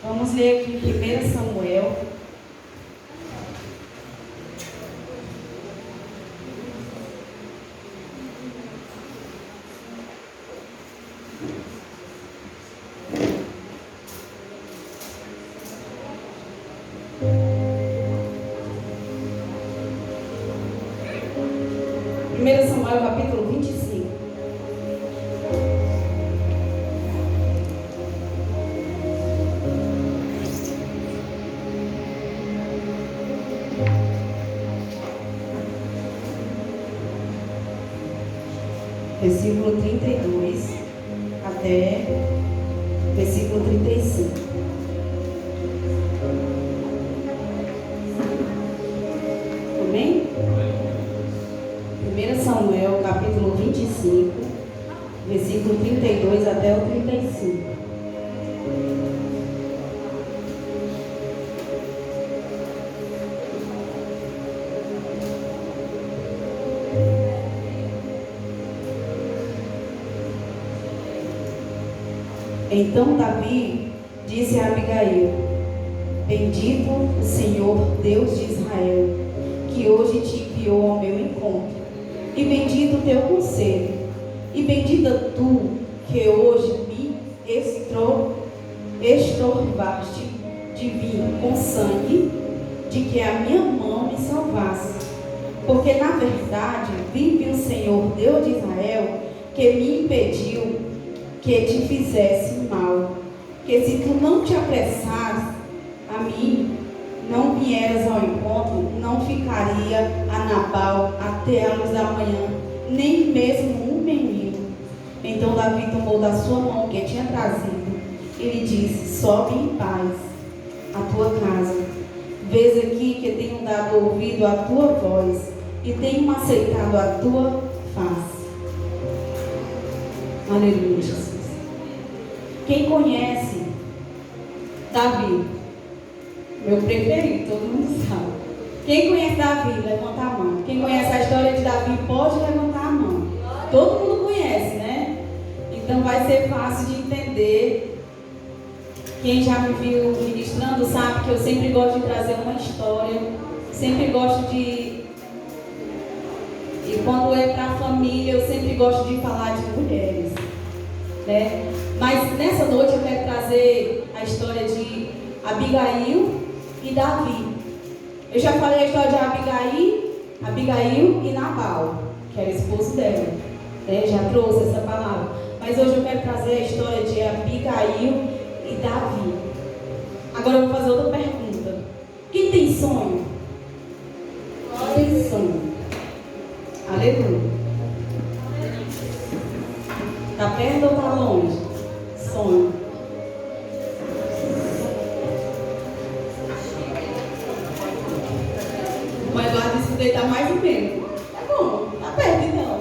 Vamos ler aqui 1 Samuel. Samuel capítulo 25. Versículo 32 até versículo 35. Amém? 1 Samuel capítulo 25, versículo 32 até o 35. Então Davi disse a Abigail: Bendito o Senhor Deus de Israel, que hoje te enviou ao meu encontro, e bendito o teu conselho, e bendita tu que hoje me estorvaste de vir com sangue, de que a minha mão me salvasse. Porque na verdade vive o Senhor Deus de Israel, que me impediu que te fizesse mal, que se tu não te apressares a mim, não vieras ao encontro, não ficaria a Nabal até a luz da manhã, nem mesmo um menino. Então Davi tomou da sua mão que tinha trazido e lhe disse: Sobe em paz à tua casa. Vês aqui que tenho dado ouvido à tua voz e tenho aceitado a tua face. Aleluia, Jesus. Quem conhece Davi? Meu preferido, todo mundo sabe. Quem conhece Davi, levanta a mão. Quem conhece a história de Davi, pode levantar a mão. Todo mundo conhece, né? Então vai ser fácil de entender. Quem já me viu ministrando sabe que eu sempre gosto de trazer uma história. Sempre gosto de... E quando é para a família, eu sempre gosto de falar de mulheres, né? Mas nessa noite eu quero trazer a história de Abigail e Davi. Eu já falei a história de Abigail e Nabal, que era esposo dela, né? Já trouxe essa palavra. Mas hoje eu quero trazer a história de Abigail e Davi. Agora eu vou fazer outra pergunta. Quem tem sonho? Quem tem sonho? Aleluia. Está perto ou está longe? Sonho. O Eduardo disse que deitar mais ou menos. Tá bom, tá perto então.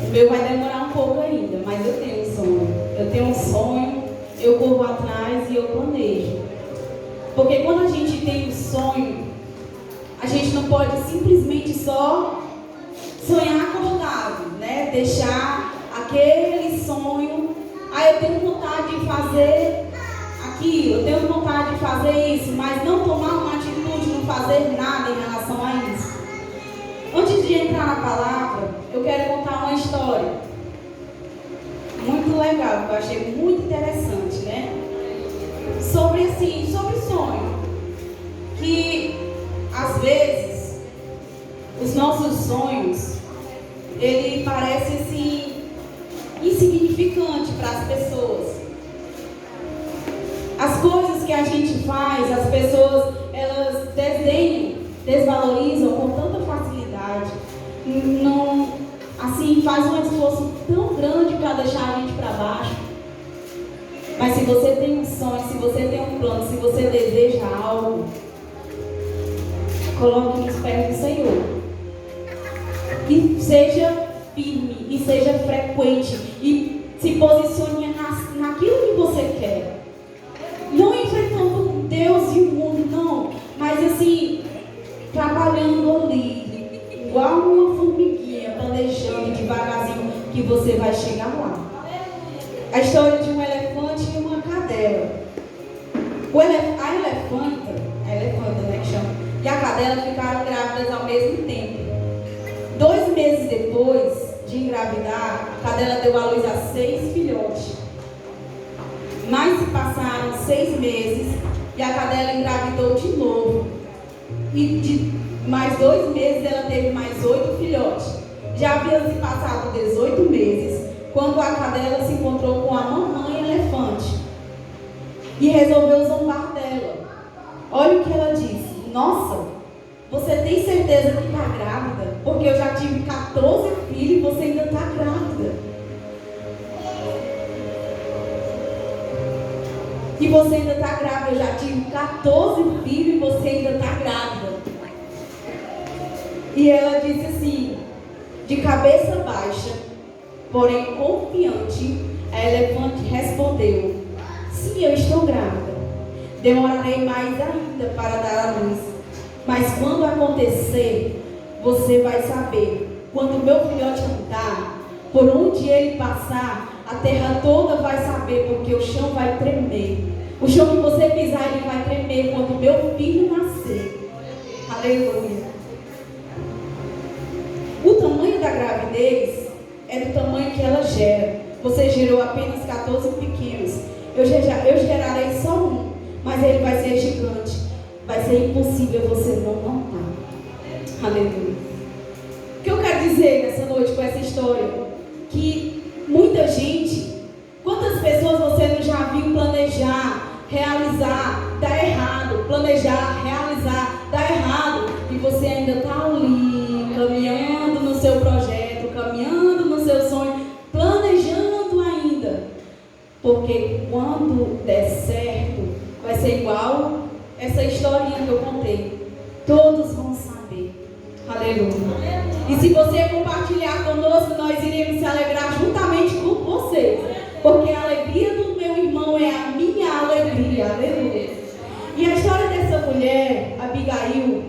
O meu vai demorar um pouco ainda, mas eu tenho um sonho. Eu tenho um sonho, eu corro atrás e eu planejo. Porque quando a gente tem um sonho, a gente não pode simplesmente só sonhar acordado, né? Deixar aquele sonho. Eu tenho vontade de fazer aquilo, eu tenho vontade de fazer isso, mas não tomar uma atitude, não fazer nada em relação a isso. Antes de entrar na palavra, eu quero contar uma história muito legal, que eu achei muito interessante, né? Sobre sonho. Que às vezes os nossos sonhos, ele parece assim insignificante para as pessoas. As coisas que a gente faz, as pessoas, elas desdenham, desvalorizam com tanta facilidade. Não, assim, faz um esforço tão grande para deixar a gente para baixo. Mas se você tem um sonho, se você tem um plano, se você deseja algo, coloque nos pés do Senhor. E seja firme, e seja frequente, e se posicione naquilo que você quer. Não enfrentando Deus e o mundo, não. Mas assim, trabalhando ali, igual uma formiguinha, planejando devagarzinho, que você vai chegar lá. A história de um elefante e uma cadela. A elefanta, né, que chama, e a cadela ficaram grávidas ao mesmo tempo. 2 meses depois de engravidar, a cadela deu à luz a 6 filhotes. Mas se passaram 6 meses e a cadela engravidou de novo. E de mais 2 meses ela teve mais 8 filhotes. Já havia se passado 18 meses quando a cadela se encontrou com a mamãe elefante e resolveu zombar dela. Olha o que ela disse: nossa, você tem certeza que está grávida? Porque eu já tive 14 filhos e você ainda está grávida. E você ainda está grávida. Eu já tive 14 filhos e você ainda está grávida. E ela disse assim, de cabeça baixa, porém confiante, a elefante respondeu: sim, eu estou grávida. Demorarei mais ainda para dar à luz. Mas quando acontecer, você vai saber. Quando meu filhote andar, por onde ele passar, a terra toda vai saber, porque o chão vai tremer. O chão que você pisar, ele vai tremer quando meu filho nascer. Aleluia. O tamanho da gravidez é do tamanho que ela gera. Você gerou apenas 14 pequenos. Eu gerarei só um, mas ele vai ser gigante. Vai ser impossível você não notar. Aleluia. O que eu quero dizer nessa noite com essa história? Que muita gente, quantas pessoas você não já viu planejar, realizar, dar errado, planejar, realizar, dar errado, e você ainda está ali, caminhando no seu projeto, caminhando no seu sonho, planejando ainda, porque quando der certo, vai ser igual essa historinha que eu contei, todos vão saber. Aleluia. E se você compartilhar conosco, nós iremos se alegrar juntamente com vocês. Porque a alegria do meu irmão é a minha alegria. Aleluia. E a história dessa mulher, Abigail,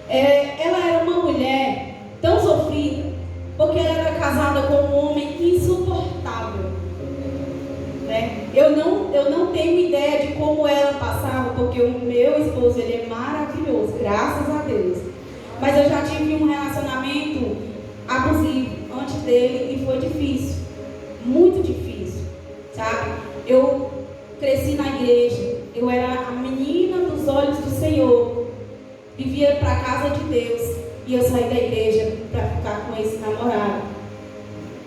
ela era uma mulher tão sofrida, porque ela era casada com um homem insuportável. Né? Eu não tenho ideia de como ela passava, porque o meu esposo, ele é maravilhoso, graças a Deus. Mas eu já tive um relacionamento abusivo antes dele e foi difícil, muito difícil, sabe? Eu cresci na igreja, eu era a menina dos olhos do Senhor, vivia para a casa de Deus e eu saí da igreja para ficar com esse namorado.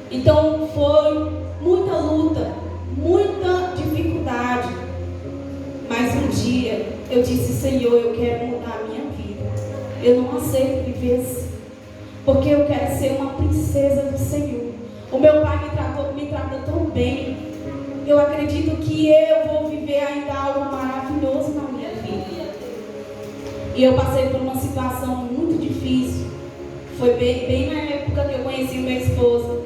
Então foi muita luta, muita dificuldade, mas um dia eu disse: Senhor, eu quero mudar a minha vida. Eu não aceito viver assim, porque eu quero ser uma princesa do Senhor. O meu pai me trata tão bem. Eu acredito que eu vou viver ainda algo maravilhoso na minha vida. E eu passei por uma situação muito difícil. Foi bem na época que eu conheci o meu esposo.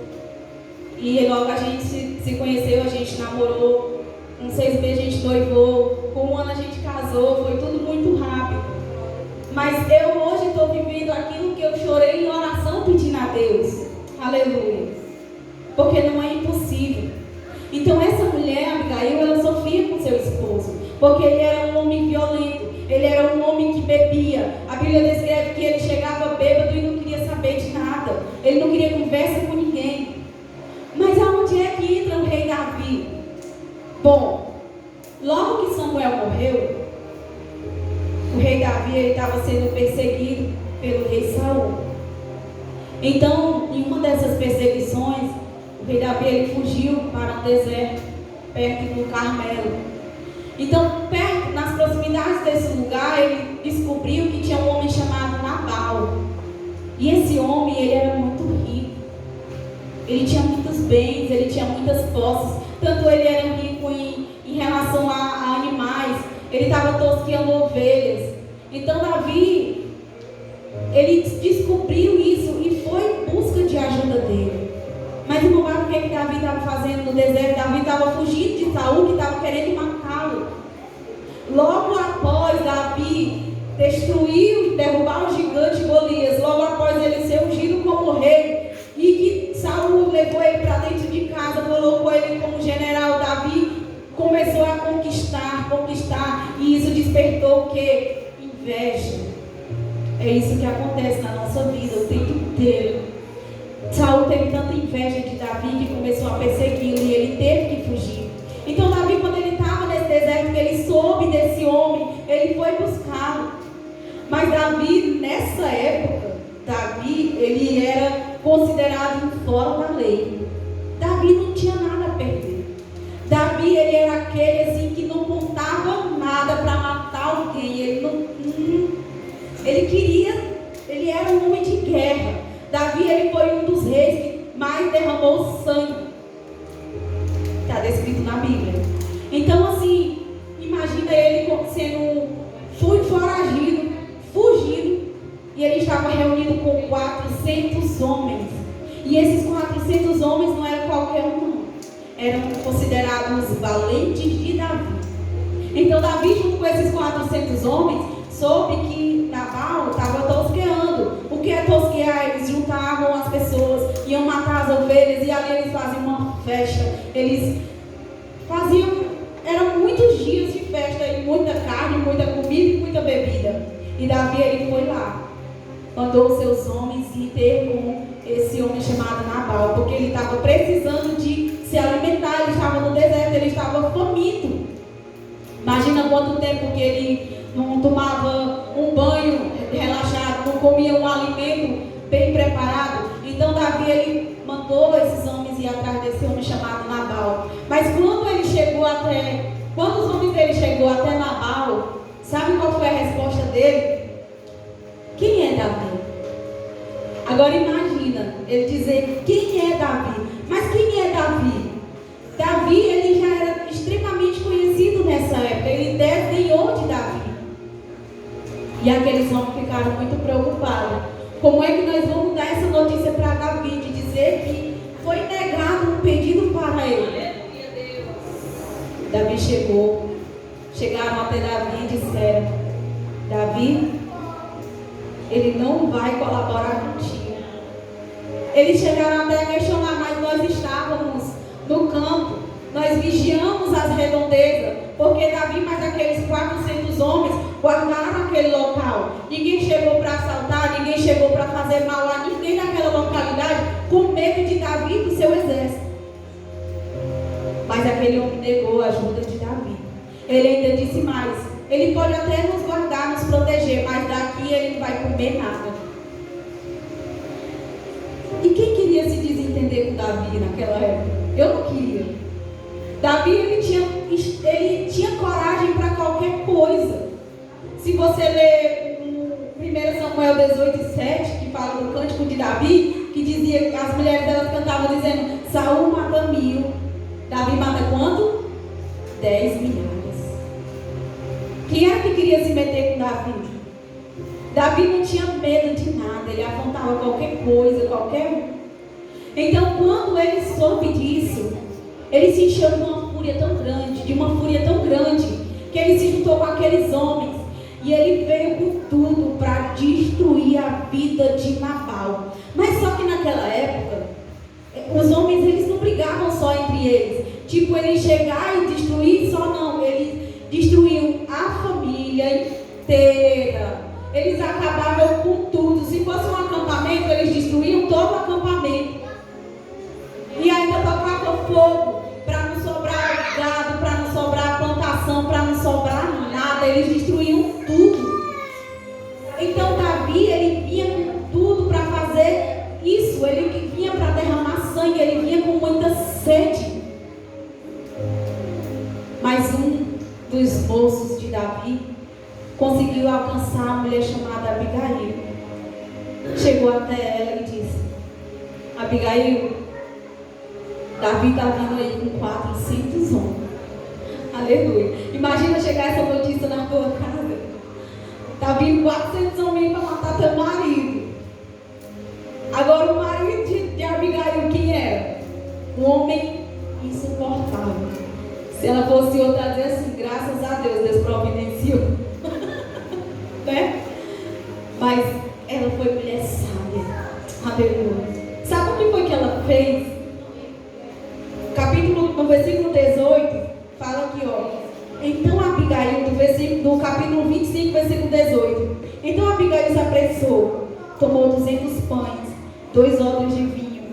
E logo a gente se conheceu, a gente namorou. Com 6 meses a gente noivou. Com 1 ano a gente casou. Foi tudo muito rápido. Mas eu hoje estou vivendo aquilo que eu chorei em oração pedindo a Deus. Aleluia. Porque não é impossível. Então essa mulher, Abigail, ela sofria com seu esposo. Porque ele era um homem violento. Ele era um homem que bebia. A Bíblia descreve que ele chegava bêbado e não queria saber de nada. Ele não queria conversa com ninguém. Mas aonde é que entra o rei Davi? Bom, logo que Samuel morreu, o rei Davi estava sendo perseguido pelo rei Saul. Então, em uma dessas perseguições, o rei Davi ele fugiu para um deserto, perto do Carmelo. Então, perto, nas proximidades desse lugar, ele descobriu que tinha um homem chamado Nabal. E esse homem, ele era muito rico. Ele tinha muitos bens, ele tinha muitas posses. Tanto ele era rico em relação a animais. Ele estava tosqueando ovelhas. Então Davi, ele descobriu isso e foi em busca de ajuda dele. Mas irmão, o que Davi estava fazendo no deserto? Davi estava fugindo de Saul, que estava querendo matá-lo. Logo após Davi destruir, derrubar o gigante Golias, logo após ele ser ungido como rei, e que Saul levou ele para dentro de casa, colocou ele como general, Davi começou a conquistar despertou o quê? Inveja. É isso que acontece na nossa vida o tempo inteiro. Saul teve tanta inveja de Davi que começou a persegui-lo e ele teve que fugir. Então Davi, quando ele estava nesse deserto, que ele soube desse homem, ele foi buscá-lo. Mas Davi, nessa época, ele era considerado fora da lei. Davi não tinha nada a perder. Davi, ele era aquele assim que não contava nada para matar alguém. Ele era um homem de guerra. Davi, ele foi um dos reis que mais derramou sangue. Está descrito na Bíblia. Então, assim, imagina ele sendo foragido, fugido, e ele estava reunido com 400 homens. E esses 400 homens não eram qualquer um, não. Eram considerados valentes de Davi. Então, Davi, junto com esses 400 homens, soube que Nabal estava tosqueando. O que é tosquear? Eles juntavam as pessoas, iam matar as ovelhas, e ali eles faziam uma festa. Eles eram muitos dias de festa, e muita carne, muita comida e muita bebida. E Davi, ele foi lá, mandou seus homens ir ter com esse homem chamado Nabal, porque ele estava precisando de se alimentar, ele estava no deserto, ele estava faminto. Imagina quanto tempo que ele não tomava um banho relaxado, não comia um alimento bem preparado. Então Davi, ele mandou esses homens ir atrás desse homem chamado Nabal. Mas quando os homens dele chegou até Nabal, sabe qual foi a resposta dele? Quem é Davi? Agora imagina ele dizer quem é Davi. Mas quem é Davi? Davi, ele já era extremamente conhecido nessa época. Ele desdenhou de Davi. E aqueles homens ficaram muito preocupados. Como é que nós vamos dar essa notícia para Davi, de dizer que foi negado um pedido para ele? Davi chegaram até Davi e disseram: Davi, ele não vai colaborar contigo. Eles chegaram até a questionar, mas nós estávamos no campo, nós vigiamos as redondezas, porque Davi mais aqueles 400 homens guardaram aquele local. Ninguém chegou para assaltar, ninguém chegou para fazer mal a ninguém naquela localidade, com medo de Davi e do seu exército. Mas aquele homem negou a ajuda de Davi. Ele ainda disse mais: ele pode até nos guardar, nos proteger, mas daqui ele não vai comer nada. E quem queria se desentender com Davi naquela época? Eu não queria. Davi, ele tinha coragem para qualquer coisa. Se você ler 1 Samuel 18:7, que fala do cântico de Davi, que dizia que as mulheres delas cantavam dizendo: Saul mata 1000, Davi mata quanto? 10 milhares. Quem era que queria se meter com Davi? Davi não tinha medo de nada, ele afrontava qualquer coisa, qualquer um. Então, quando ele soube disso, ele se encheu de uma fúria tão grande, que ele se juntou com aqueles homens, e ele veio com tudo para destruir a vida de Nabal. Mas só que naquela época, os homens, eles não brigavam só entre eles. Tipo, eles chegar e destruir só não, eles destruíam a família inteira. Eles acabavam com tudo. Se fosse um acampamento, eles destruíam todo o acampamento. E ainda tocavam fogo para não sobrar gado, para não sobrar plantação, para não sobrar nada. Eles destruíam tudo. Então Davi, ele vinha com tudo para fazer isso. Ele vinha para derramar sangue, ele vinha com muita sede. Mas um dos moços de Davi conseguiu alcançar uma mulher chamada Abigail. Chegou até ela e disse: Abigail, Davi está vindo aí com 400 homens. Aleluia. Imagina chegar essa notícia na tua casa. Está vindo 400 homens para matar teu marido. Agora o marido de Abigail, quem era? Um homem insuportável. Se ela fosse outra, dizer assim: graças a Deus, Deus providenciou. Né? Mas ela foi mulher sábia. Aleluia. Sabe o que foi que ela fez? No versículo 18, fala aqui, ó. Então Abigail, do no capítulo 25, versículo 18. Então Abigail se apressou, tomou 200 pães, 2 odres de vinho,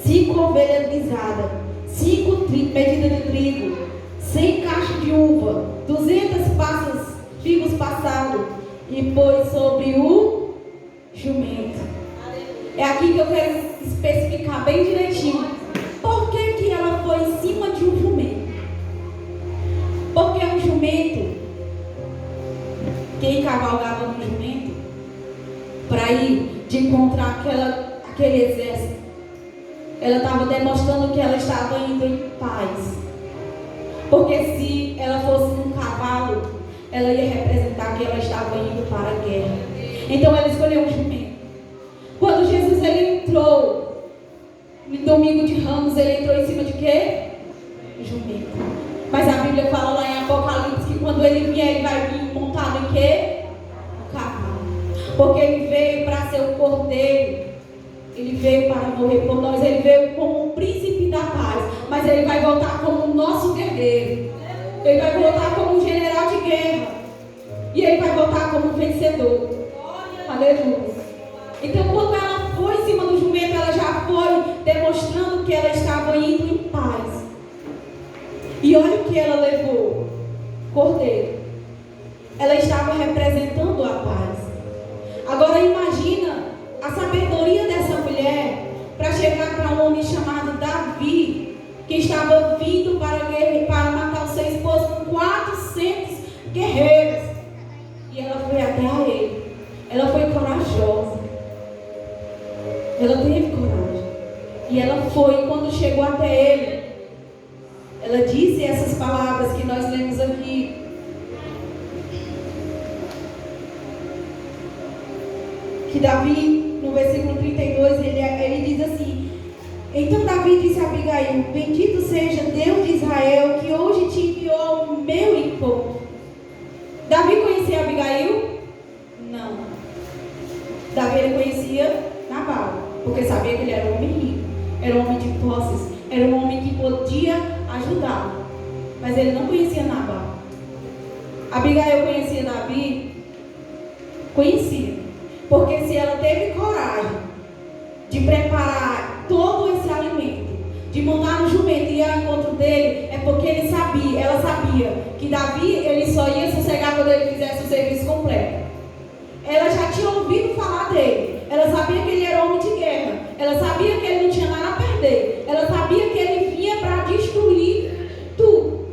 5 ovelhas guisadas, 5 medidas de trigo, 100 cachos de uva, 200 passas, figos passados, e pôs sobre o jumento. É aqui que eu quero especificar bem direitinho. Por que ela foi em cima de um jumento? Porque um jumento, quem cavalgava no jumento, para ir de encontrar aquele exército, ela estava demonstrando que ela estava indo em paz. Porque se ela fosse num cavalo, ela ia representar que ela estava indo para a guerra. Então ela escolheu um jumento. Quando Jesus ele entrou no domingo de Ramos, ele entrou em cima de quê? Jumento. Mas a Bíblia fala lá em Apocalipse que quando ele vier, ele vai vir montado em quê? No cavalo. Porque ele veio para ser o cordeiro. Ele veio para morrer por nós. Ele veio como um príncipe da paz. Mas ele vai voltar como o nosso guerreiro. Ele vai voltar como um general de guerra. E ele vai voltar como um vencedor. Aleluia. Então quando ela foi em cima do jumento, ela já foi demonstrando que ela estava indo em paz. E olha o que ela levou: cordeiro. Ela estava representando a paz. Agora imagina a sabedoria dessa mulher para chegar para um homem chamado Davi, que estava vindo para a guerra, para matar o seu esposo com 400 guerreiros. E ela foi até a ele. Ela foi corajosa. Ela teve coragem. E ela foi, quando chegou até ele, ela disse essas palavras que nós lemos aqui. Que Davi, no versículo 32, ele diz assim: então Davi disse a Abigail: bendito seja Deus de Israel, que hoje te enviou ao meu encontro. Davi conhecia Abigail? Não. Davi ele conhecia Nabal, porque sabia que ele era um homem rico, era um homem de posses, era um homem que podia ajudá-lo. Mas ele não conhecia Nabal. Abigail conhecia Davi? Conhecia. Porque se ela teve coragem de preparar todo esse alimento, de montar no jumento e ir ao encontro dele, é porque ela sabia que Davi ele só ia sossegar quando ele fizesse o serviço completo. Ela já tinha ouvido falar dele. Ela sabia que ele era homem de guerra. Ela sabia que ele não tinha nada a perder. Ela sabia que ele vinha para destruir tudo.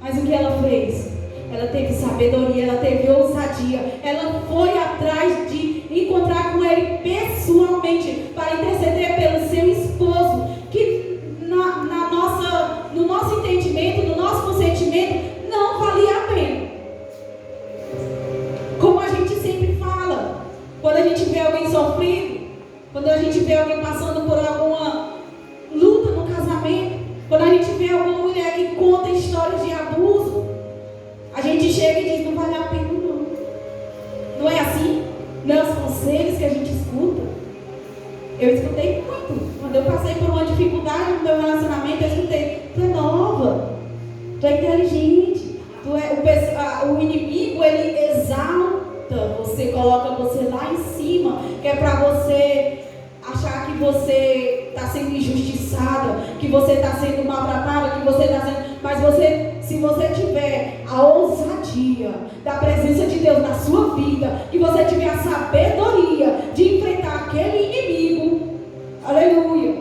Mas o que ela fez? Ela teve sabedoria, ela teve ousadia. Ela foi atrás de encontrar com ele pessoalmente para interceder pelo seu esposo, que no nosso entendimento, no nosso consentimento, não valia a pena. Como a gente sempre fala, quando a gente vê alguém sofrendo, quando a gente vê alguém passando por alguma luta no casamento, quando a gente vê alguma mulher que conta histórias de abuso, a gente chega e diz: não vale a pena não. Não é assim? Não é os conselhos que a gente escuta? Eu escutei muito. Quando eu passei por uma dificuldade no meu relacionamento, eu escutei: tu é nova, tu é inteligente, o inimigo ele exalta você, coloca você lá em cima, que é para você achar que você está sendo injustiçada, que você está sendo maltratada, que você está sendo... Mas se você tiver a ousadia da presença de Deus na sua vida, que você tiver a sabedoria de enfrentar aquele inimigo, aleluia.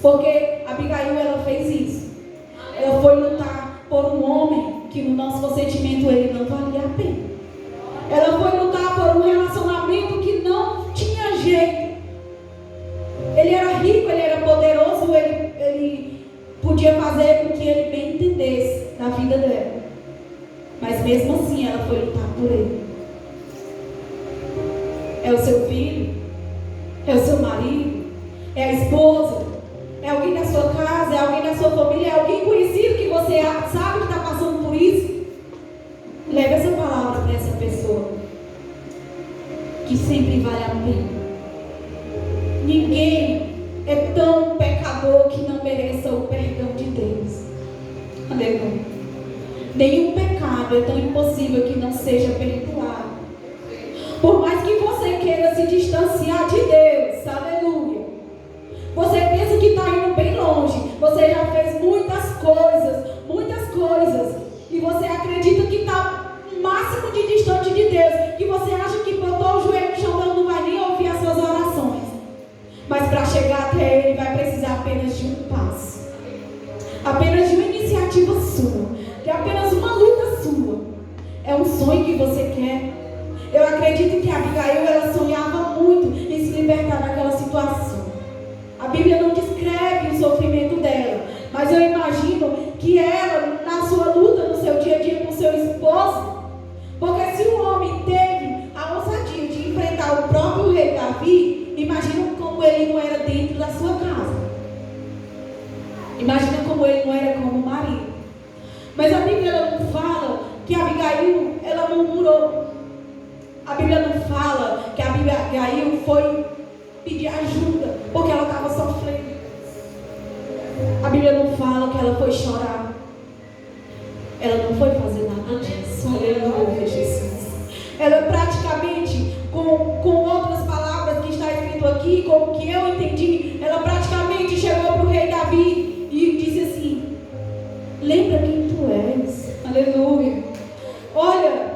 Porque Abigail, ela fez isso. Ela foi lutar por um homem que no nosso consentimento ele não valia a pena. Ela foi lutar por um relacionamento que não tinha jeito. Ele era rico, ele era poderoso, ele podia fazer com que ele bem entendesse na vida dela. Mas mesmo assim ela foi lutar por ele. É o seu filho? É o seu marido? É a esposa? É alguém da sua casa? É alguém da sua família? É alguém conhecido que você sabe que está passando por isso? Leve essa palavra para essa pessoa, que sempre vale a pena. Ninguém é tão pecador que não mereça o perdão de Deus. Aleluia. Nenhum pecado é tão impossível que não seja perdoado. Por mais que você queira se distanciar de Deus, aleluia, você pensa que está indo bem longe, você já fez muitas coisas, e você acredita que está o máximo de distante de Deus, que você acha que botou o joelho no chão, Deus não vai nem ouvir as suas orações. Mas para chegar até Ele vai precisar apenas de um passo, apenas de uma iniciativa sua, de apenas uma luta sua. É um sonho que você quer. Eu acredito que a Abigail, ela sonhava muito em se libertar daquela situação. A Bíblia não descreve o sofrimento dela, mas eu imagino que ela, na sua luta, no seu dia a dia com seu esposo, porque se o homem teve a ousadia de enfrentar o próprio rei Davi, imagina como ele não era dentro da sua casa. Imagina como ele não era como marido. Mas a Bíblia ela não fala que a Abigail, ela murmurou. A Bíblia não fala que a Abigail foi pedir ajuda porque ela estava sofrendo. A Bíblia não fala que ela foi chorar. Ela não foi fazer nada disso. Aleluia, Jesus. Ela praticamente, com outras palavras que está escrito aqui, com o que eu entendi, ela praticamente chegou para o rei Davi e disse assim: lembra quem tu és. Aleluia. Olha,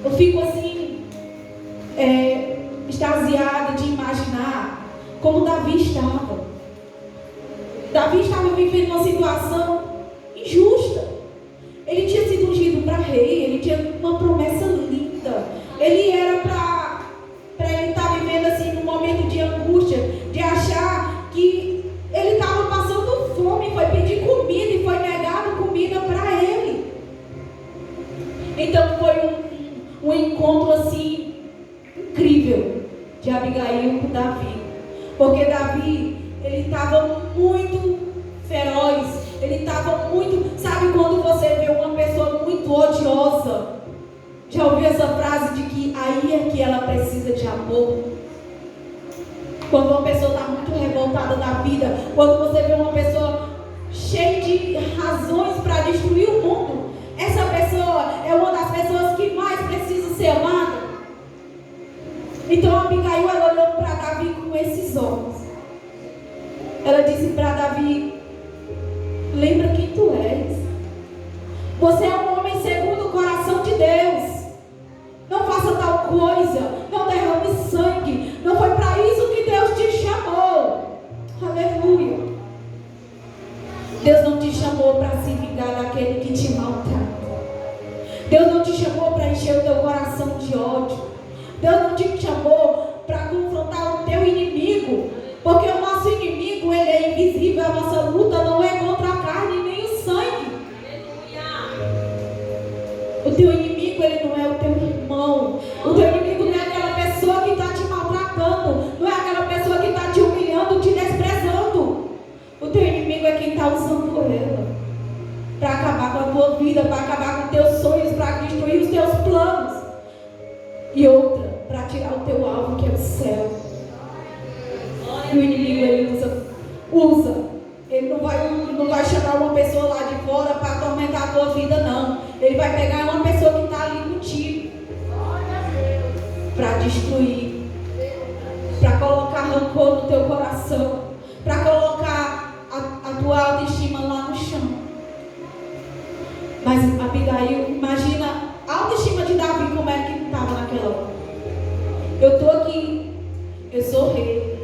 eu fico assim, extasiada de imaginar como Davi estava. Davi estava vivendo uma situação injusta. Ele tinha sido ungido para rei, ele tinha uma promessa linda. Ele era para ele estar vivendo assim num momento de angústia, de achar que ele estava passando fome, foi pedir comida e foi negado comida para ele. Então foi um encontro assim incrível de Abigail com Davi, porque Davi, ele estava muito feroz, ele estava muito, sabe quando você vê uma pessoa muito odiosa? Já ouviu essa frase de que aí é que ela precisa de amor? Quando uma pessoa está muito revoltada da vida, quando você vê uma pessoa cheia de razões para destruir o mundo, essa pessoa é uma das pessoas que mais precisa ser amada. Então Abigail, ela olhou para Davi com esses olhos. Ela disse para Davi: lembra quem tu és. Você é um homem segundo o coração de Deus. Não faça tal coisa, não derrame sangue. Não foi para isso que Deus te chamou. Aleluia. Deus não te chamou para se vingar daquele que te maltrata. Deus não te chamou para encher o teu coração de ódio. Deus não te chamou para confrontar o teu inimigo, porque o nosso inimigo, ele é invisível. A nossa luta não é contra a carne nem o sangue. O teu inimigo, ele não é o teu irmão. O teu inimigo não é aquela pessoa que está te maltratando, não é aquela pessoa que está te humilhando, te desprezando. O teu inimigo é quem está usando ela para acabar com a tua vida, para acabar com teus sonhos, para destruir os teus planos. E outra, para tirar o teu alvo, que é o céu. E o inimigo, ele usa. Ele não vai chamar uma pessoa lá de fora para atormentar a tua vida, não. Ele vai pegar uma pessoa que está ali contigo para destruir, para colocar rancor no teu coração, para colocar a tua autoestima lá no chão. Mas Abigail, imagina a autoestima de Davi como é que estava naquela hora. Eu estou aqui, eu sou rei,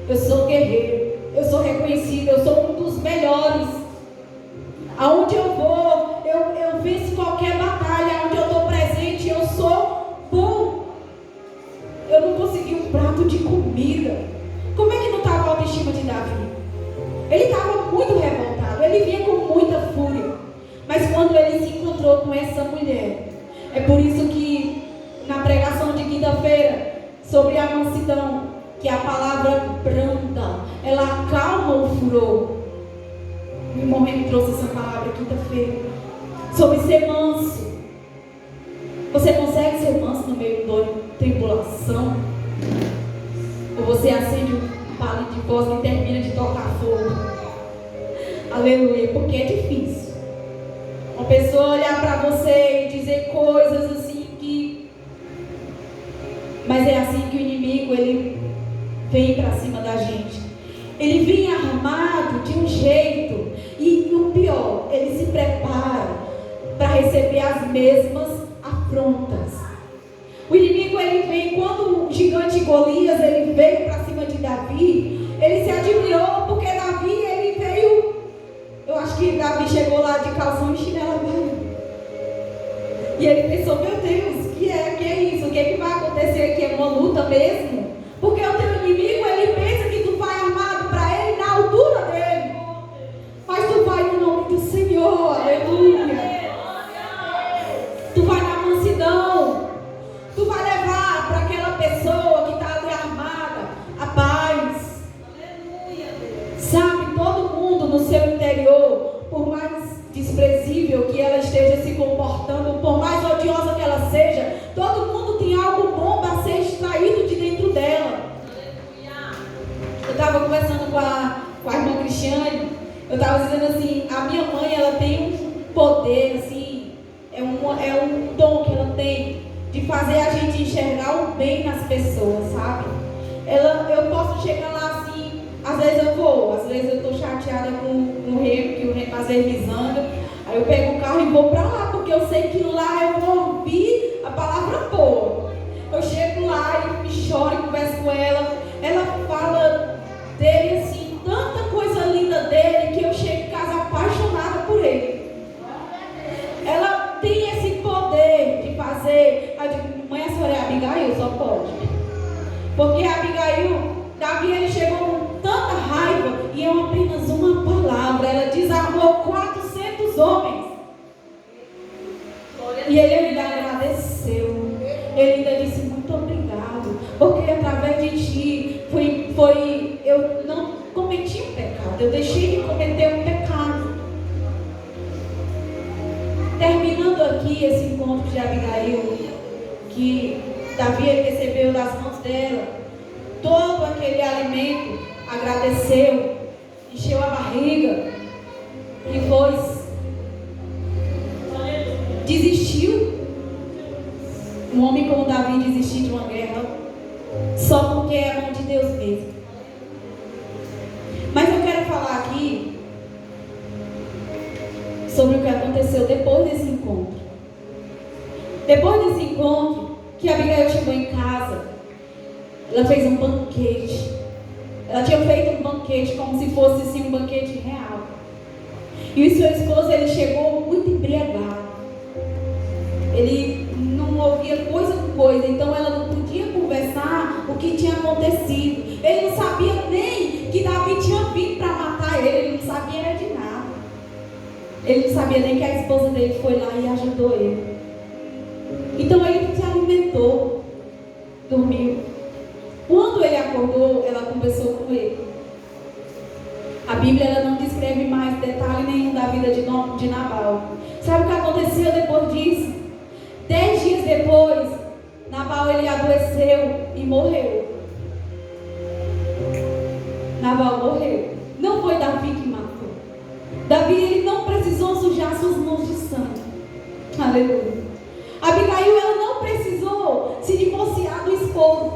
eu sou guerreiro, eu sou reconhecido, eu sou um dos melhores. Aonde eu vou, eu venço qualquer batalha. Aonde eu estou presente, eu sou bom. Eu não consegui um prato de comida. Como é que não estava a autoestima de Davi? Ele estava muito revoltado, ele vinha com muita fúria. Mas quando ele se encontrou com essa mulher, é por isso que na pregação de quinta-feira sobre a mansidão, que a palavra branda, ela acalma o furor. O irmão me trouxe essa palavra quinta-feira sobre ser manso. Você consegue ser manso no meio da tribulação? Ou você acende um palito de voz e termina de tocar fogo? Aleluia, porque é difícil. Uma pessoa você e dizer coisas assim que... Mas é assim que o inimigo, ele vem para cima da gente. Ele vem armado de um jeito, e o pior, ele se prepara para receber as mesmas afrontas. O inimigo, ele vem, quando o gigante Golias, ele veio para cima de Davi, ele se admirou, porque Davi, ele veio, eu acho que Davi chegou lá de calção e chinela baiana. E ele pensou, meu Deus, que é isso? O que é que vai acontecer aqui? É uma luta mesmo? Porque o teu inimigo, ele pensa que tu vai armado para ele na altura dele. Mas tu vai no nome do Senhor, aleluia. Tu vai na mansidão. Tu vai levar para aquela pessoa que está ali armada a paz. Sabe, todo mundo no seu interior, por mais desprezível que ela esteja se comportando, por mais odiosa que ela seja, todo mundo tem algo bom para ser extraído de dentro dela. Eu estava conversando com a irmã Cristiane, eu estava dizendo assim, a minha mãe, ela tem um poder, assim, é um dom que ela tem de fazer a gente enxergar o bem nas pessoas, sabe? Eu posso chegar lá assim, às vezes eu vou, às vezes eu estou chateada com o Remo, que o Remo às vezes me zanga, aí eu pego o carro e vou para lá, porque eu sei que lá eu vou ouvir a palavra boa. Eu chego lá e choro e converso com ela, ela fala dele assim, tanta coisa linda dele, que eu chego em casa apaixonada por ele. Ela tem esse poder de fazer. Eu digo, mãe, a senhora é Abigail? Só pode. Porque Abigail, Davi, ele chegou com tanta raiva, e é apenas uma palavra, ela desarmou 400 homens. E ele ainda agradeceu. Ele ainda disse, muito obrigado, porque através de ti eu não cometi um pecado, eu deixei de cometer um pecado. Terminando aqui esse encontro de Abigail, que Davi recebeu das mãos dela todo aquele alimento, agradeceu, encheu a barriga, e depois desistiu. Um homem como Davi desistir de uma guerra só porque é a mão de Deus mesmo. Mas eu quero falar aqui sobre o que aconteceu depois desse encontro. Depois desse encontro, que Abigail chegou em casa, ela fez um banquete. Ela tinha feito um banquete como se fosse assim, um banquete real. E o seu esposo, ele chegou muito embriagado. Ele não ouvia coisa com coisa, então ela não podia conversar o que tinha acontecido. Ele não sabia nem que Davi tinha vindo para matar ele não sabia de nada. Ele não sabia nem que a esposa dele foi lá e ajudou ele. Então ele se alimentou, dormiu. Quando ele acordou, ela conversou com ele. A Bíblia, ela não descreve mais detalhe nenhum da vida de Nabal. Sabe o que aconteceu depois disso? 10 dias depois, Nabal, ele adoeceu e morreu. Nabal morreu. Não foi Davi que matou. Davi, ele não precisou sujar suas mãos de sangue. Aleluia. Abigail, ela não precisou se divorciar do esposo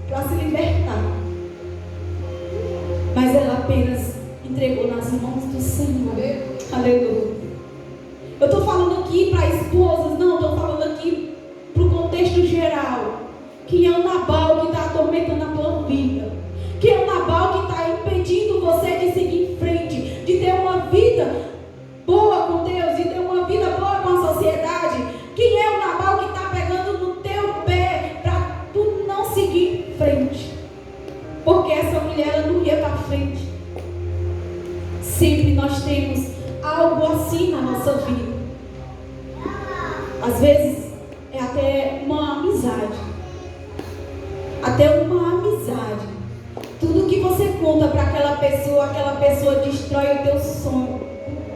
para se libertar. Mas ela apenas entregou nas mãos do Senhor. Aleluia. Eu estou falando aqui para esposas, não, estou falando aqui para o contexto geral. Que é o Nabal que está atormentando a tua vida. Que é o Nabal que está impedindo você de seguir em frente, de ter uma vida boa com Deus, de ter uma vida boa com a sociedade. Quem é o Nabal que está pegando no teu pé para tu não seguir em frente? Porque essa mulher, ela não ia para frente. Sempre nós temos algo assim na nossa vida. Às vezes é até uma amizade. Até uma amizade. Tudo que você conta para aquela pessoa destrói o teu sonho.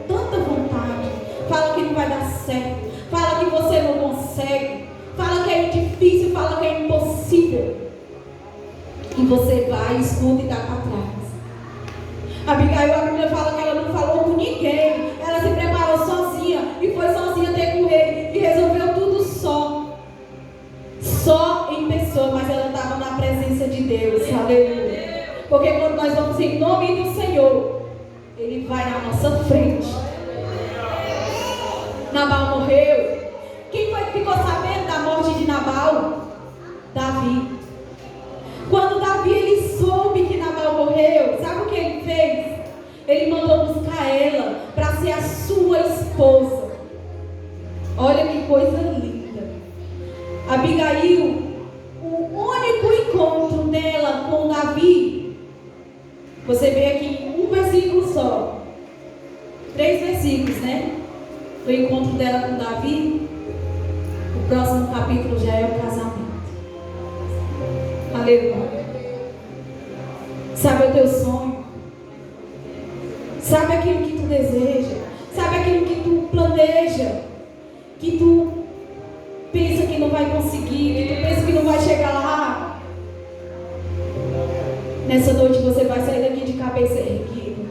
Com tanta vontade. Fala que não vai dar certo. Fala que você não consegue. Fala que é difícil. Fala que é impossível. E você vai, escuta e dá para trás. Abigail, a Bíblia fala que ela não falou com ninguém. Ela se preparou sozinha. E foi sozinha ter com ele. clamamos em nome do Senhor, Ele vai na nossa frente. Nabal morreu. Quem foi que ficou sabendo da morte de Nabal? Davi. Quando Davi ele soube que Nabal morreu, sabe o que ele fez? Ele mandou buscar ela para ser a sua esposa. Olha que coisa linda. Abigail, o único encontro dela com Davi, você vê aqui em um versículo só, 3 versículos, né? O encontro dela com Davi. O próximo capítulo já é o casamento. Aleluia. Sabe o teu sonho? Sabe aquilo que tu deseja? Sabe aquilo que tu planeja? Que tu pensa que não vai conseguir, que tu pensa que não vai chegar lá? Nessa noite você vai sair daqui de cabeça erguida.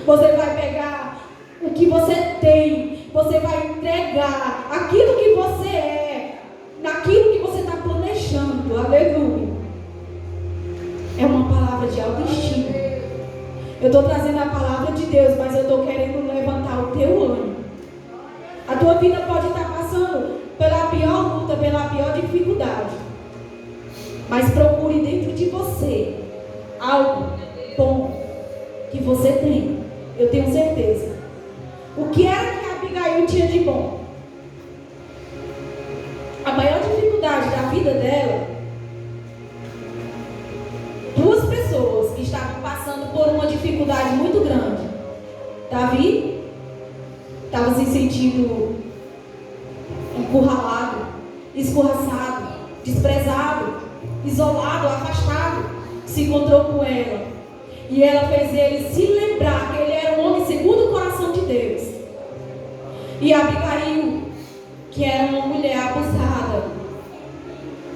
Você vai pegar o que você tem. Você vai entregar aquilo que você é, naquilo que você está planejando. Aleluia. É uma palavra de autoestima. Eu estou trazendo a palavra de Deus, mas eu estou querendo levantar o teu ânimo. A tua vida pode estar passando pela pior luta, pela pior dificuldade. Mas procure dentro de você algo bom que você tem. Eu tenho certeza. O que era que a Abigail tinha de bom? A maior dificuldade da vida dela, duas pessoas que estavam passando por uma dificuldade muito grande. Davi estava se sentindo encurralado, escorraçado, desprezado, isolado, afastado. Se encontrou com ela e ela fez ele se lembrar que ele era um homem segundo o coração de Deus. E Abigail, que era uma mulher abusada,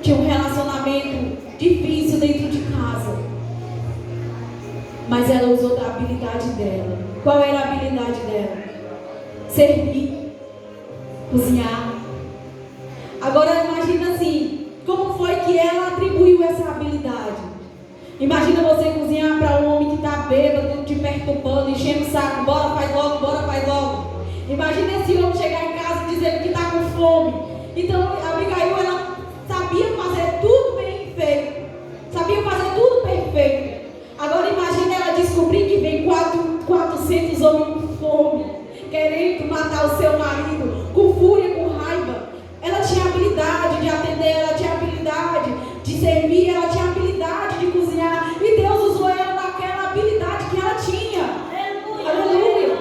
tinha um relacionamento difícil dentro de casa, mas ela usou da habilidade dela. Qual era a habilidade dela? Servir, cozinhar. Agora imagina assim, como foi que ela atribuiu essa habilidade? Imagina você cozinhar para um homem que está bêbado, te perturbando, enchendo o saco, bora, faz logo, bora, faz logo. Imagina esse homem chegar em casa dizendo que está com fome. Então a Abigail, ela sabia fazer tudo bem feito, sabia fazer tudo perfeito. Agora imagina ela descobrir que vem 400 homens com fome, querendo matar o seu marido, com fúria, com raiva. Ela tinha habilidade de atender, ela tinha habilidade de servir, ela tinha habilidade de cozinhar. E Deus usou ela naquela habilidade que ela tinha. Aleluia.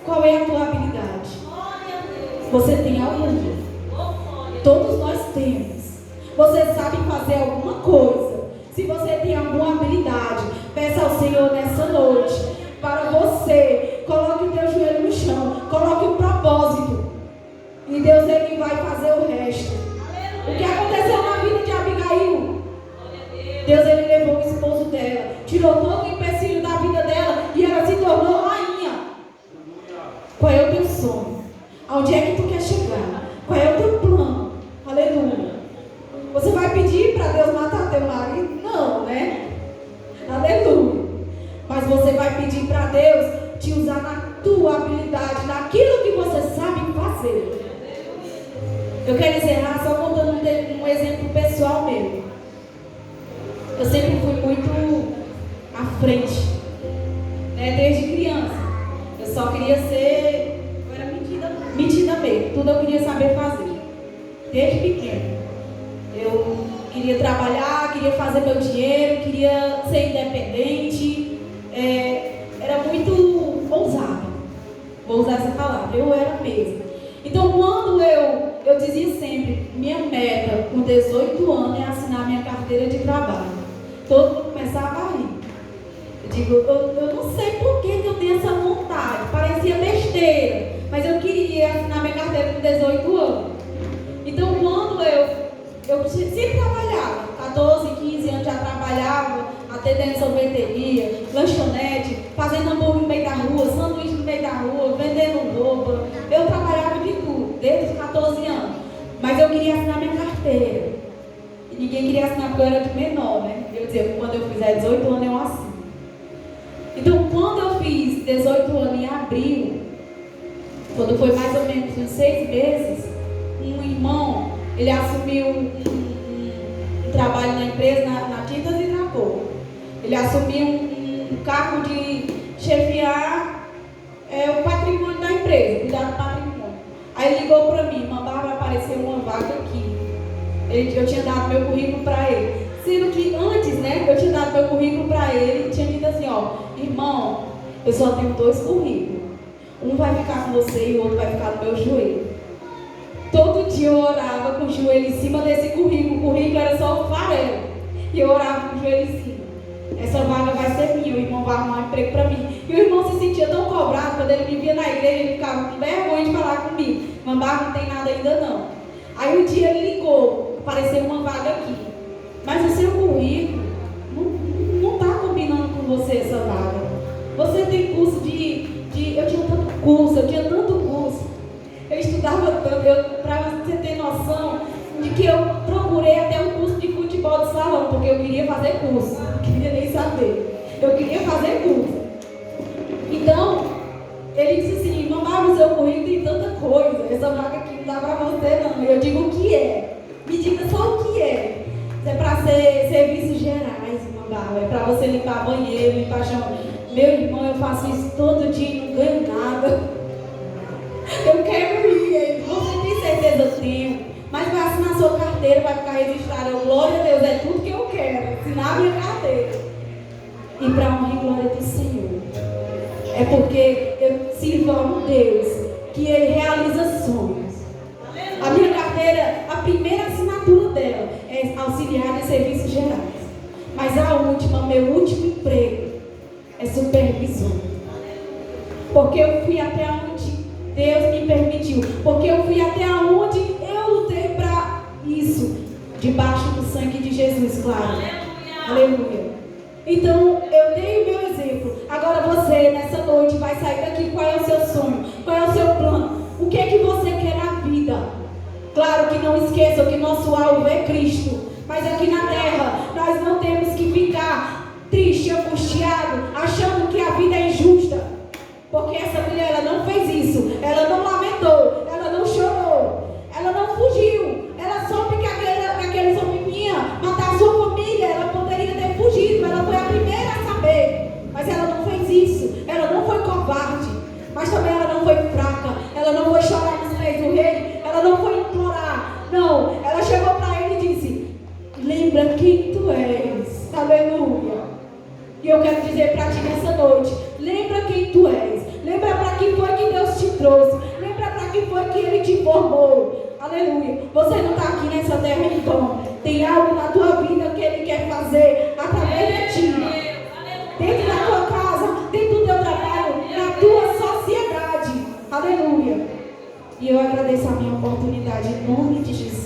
Qual é a tua habilidade? Você tem alguma? Todos nós temos. Você sabe fazer alguma coisa. Se você tem alguma habilidade, peça ao Senhor nessa noite para você. Coloque o teu joelho no chão, coloque o propósito, e Deus ele vai fazer o resto. O que aconteceu na vida de Abigail? Deus ele levou o esposo dela, tirou todo o empecilho da vida dela e ela se tornou rainha. Qual é o teu sonho? Aonde é que tu quer chegar? Qual é o teu plano? Aleluia. Você vai pedir para Deus matar teu marido? Não, né? Aleluia. Mas você vai pedir para Deus te usar na tua habilidade, naquilo que você sabe fazer. Eu quero encerrar só contando um exemplo pessoal meu. Eu sempre fui muito à frente, né? Desde criança. Eu só queria ser, eu era metida mesmo. Tudo eu queria saber fazer. Desde pequeno. Eu queria trabalhar, queria fazer meu dinheiro, queria ser independente. Era muito ousada. Vou usar essa palavra. Eu era mesmo. Então, quando eu dizia sempre, minha meta com 18 anos é assinar minha carteira de trabalho. Todo mundo começava a rir. Eu digo, eu não sei por que eu tenho essa vontade. Parecia besteira, mas eu queria assinar minha carteira com 18 anos. Então, quando eu sempre trabalhava, 14, 15 anos já trabalhava, atendendo sorveteria, lanchonete, fazendo hambúrguer no meio da rua, sanduíche no meio da rua, vendendo roupa. Eu trabalhava de tudo, desde os 14 anos. Mas eu queria assinar minha carteira. E ninguém queria assinar porque eu era de menor, né? Eu dizia, quando eu fizer 18 anos eu assino. Então, quando eu fiz 18 anos em abril, quando foi mais ou menos uns 6 meses, um irmão, ele assumiu um trabalho na empresa, na Tintas e Tracor. Ele assumiu um cargo de chefiar o patrimônio da empresa, cuidar do patrimônio. Aí ele ligou para mim, Bárbara, vai aparecer uma vaga aqui. Eu tinha dado meu currículo para ele. Sendo que antes, eu tinha dado meu currículo para ele e tinha dito assim, irmão, eu só tenho 2 currículos. Um vai ficar com você e o outro vai ficar no meu joelho. Todo dia eu orava com o joelho em cima desse currículo. O currículo era só o farelo. E eu orava com o joelho em cima. Essa vaga vai ser minha, o irmão vai arrumar um emprego para mim. E o irmão se sentia tão cobrado, quando ele me via na igreja, ele ficava com vergonha de falar comigo. Bárbara, não tem nada ainda não. Aí um dia ele ligou, apareceu uma vaga aqui. Mas o seu currículo não está combinando com você essa vaga. Você tem curso eu tinha tanto curso. Eu estudava tanto, para você ter noção de que eu procurei até um curso de futebol de salão, porque eu queria fazer curso, não queria nem saber. Eu queria fazer curso. Então, ele disse assim, Bárbara, o seu currículo tem tanta coisa, essa vaga aqui não dá para você não. Eu digo o que é. Me diga só o que é. Isso é para ser serviços gerais, Bárbara. É para você limpar banheiro, limpar chão. Meu irmão, eu faço isso todo dia e não ganho nada. Eu quero ir. Você tem certeza? Eu tenho. Mas vai assinar sua carteira, vai ficar registrada. Glória a Deus, é tudo que eu quero. Assinar minha carteira. E para honra e glória do Senhor. É porque eu sirvo a um Deus que Ele realiza sonhos. A minha carteira, a primeira assinatura dela é auxiliar em serviços gerais. Mas a última, meu último emprego, é supervisor. Porque eu fui até onde Deus me permitiu. Porque eu fui até onde eu lutei para isso. Debaixo do sangue de Jesus, claro. Aleluia. Então, eu dei o meu exemplo. Agora você, nessa noite, vai sair daqui. Qual é o seu sonho? Qual é o seu plano? O que é que você quer na vida? Claro que não esqueçam que nosso alvo é Cristo. Mas aqui na terra, nós não temos que ficar triste, angustiado, achando que a vida é injusta. Porque essa mulher, ela não fez isso. Ela não lamentou. Ela não chorou. Ela não fugiu. Ela soube que aqueles homens vinham matar a sua família. Ela poderia ter fugido. Ela foi a primeira a saber. Mas ela não fez isso. Ela não foi covarde. Mas também ela não foi fraca. Ela não foi chorar nos pés do rei. Ela não foi implorar. Não. Ela chegou para ele e disse, lembra quem tu és. Aleluia. E eu quero dizer para ti nessa noite, lembra quem tu és. Lembra para que foi que Deus te trouxe. Lembra para que foi que Ele te formou. Aleluia. Você não está aqui nessa terra em vão. Tem algo na tua vida que Ele quer fazer através de ti. Dentro da tua casa, dentro do teu trabalho, na tua sociedade. Aleluia. E eu agradeço a minha oportunidade em nome de Jesus.